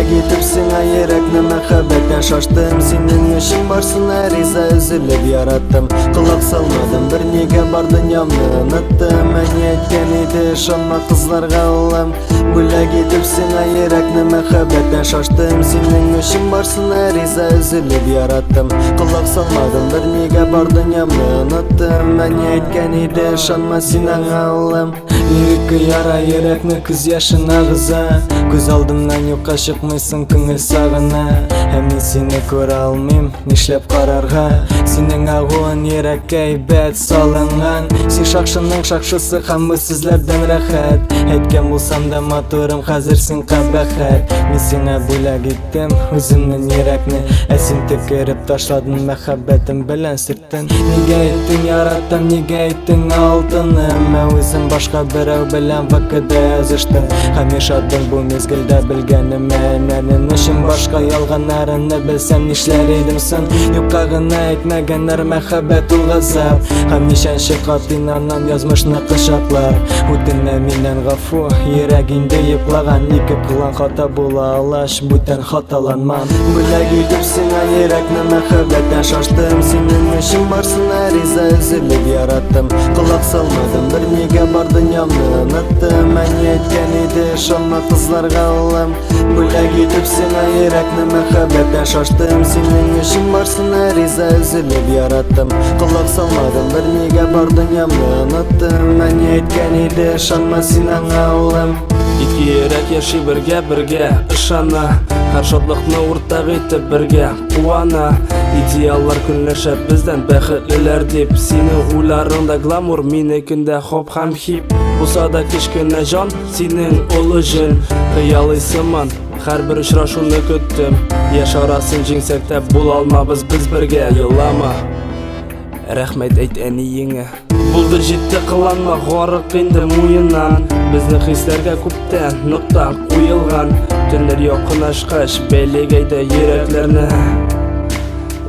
Бүләк итеп сиңа йөрәкне мәхәббәттән шаштым. Синең өчен барсына риза, өзелеп яраттым. Колак салмадым, бер нигә бар дөньямны оныттым. Әни әйткән иде, ышанма кызларга улым. Бүләк итеп сиңа йөрәкне мәхәббәттән шаштым. Синең өчен барсына риза, өзелеп яраттым. Колак салмадым, бер нигә бар дөньямны оныттым. Әни әйткән иде, ышанма син аңа улым. Лирика яра йөрәкне күз яшын агыза. Күз алдымнан юкка чыкмыйсың, күңел сагына. Һәм мин сине күрә алмыйм, нишләп карарга? Синең агуын йөрәккә әйбәт салынган. Син шакшының шакшысы һәм үзсезләрдән рәхәт. Әйткән булсам да матурым, хәзер син кабәхәт. Мин сиңа бүләк иттем үземнең йөрәкне. Ә син төкереп ташладың мәхәббәтем белән сөрттең. Нигә әйттең яраттым, нигә әйттең алтыным? Ә үзем башка берәү белән вакытта языштым. Һәм яшадың бу мезгелдә белгәнем әнәнең өчен башка ялганнарны белсәм нишләр идем сон? Юкка гына әйтмәгәннәр мәхәббәт ул газап. Һәм ничәнче кат инанам язмышны кочаклар. Үтенә миннән гафу, йөрәк инде йоклаган. Ике кылган хата була алаш, бүтән хаталанмам. Бүләк итеп сиңа йөрәкне мәхәббәттән шаштым. Синең өчен барсына риза, өзелеп яраттым. Колак салмадым, бер нигә бар дөньямны оныттым. Әни әйткән иде, ышанма кызларга улым. Бүләк итеп сиңа йөрәкне мәхәббәттән шаштым. Синең өчен барсына риза, өзелеп яраттым. Колак салмадым, бер нигә бар дөньямны оныттым. Әни әйткән иде, ышанма син аңа улым. Ике йөрәк яши бергә, ышана. Һәр шатлыкны уртак итеп бергә куана. Идеаллар көнләшә бездән бәхетлеләр дип. Синең уйларыңда гламур, минекендә хоп һәм хип. Булса да кечкенә җан, синең олы җен. Хыялый сыман, һәрбер очрашуны көттем. Яшь арасын җиңсәк тә була алмабыз без бергә. Елама, рәхмәт әйт әниеңә. Булды җитте, кыланма, гарык инде муеннан. Безнең хисләргә күптән нокта куелган. Төннәр якынашкач, бәйләгәйдә йөрәкләрне.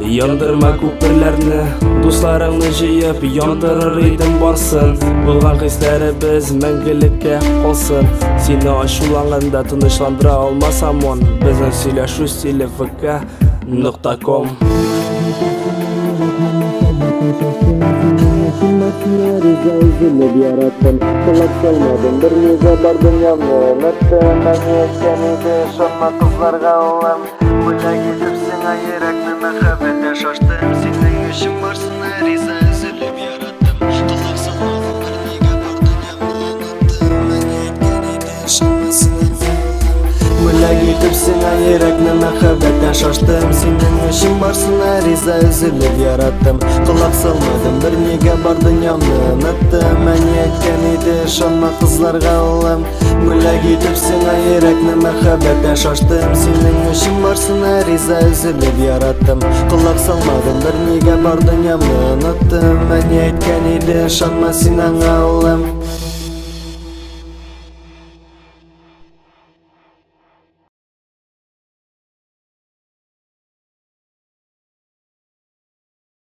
Яндырма күперләрне, дусларыңны җыеп яндырыр идем барсын. Булган хисләребез мәңгелеккә калсын. Сине ачуланганда тынычландыра алмасам он. Безнең сөйләшү стиле vk.com. Риза, үзелеп яраттым. Колак салмадым, бер нигә бар дөньямны оныттым. Әни әйткән иде, ышанма кызларга улым. Бүләк итеп сиңа йөрәкне мәхәббәттән шаштым. Синең өчен барсына риза, өзелеп яраттым. Колак салмадым, бер нигә бар дөньямны оныттым. Әни әйткән иде, ышанма син аңа улым. Бүләк итеп сиңа йөрәкне мәхәббәттән шаштым. Синең өчен барсына риза, өзелеп яраттым. Колак салмадым, бер нигә бар дөньямны оныттым. Әни әйткән иде, ышанма кызларга улым. Бүләк итеп сиңа йөрәкне мәхәббәттән шаштым. Синең өчен барсына риза, өзелеп яраттым. Колак салмадым, бер нигә бар дөньямны оныттым. Әни әйткән иде, ышанма син аңа улым.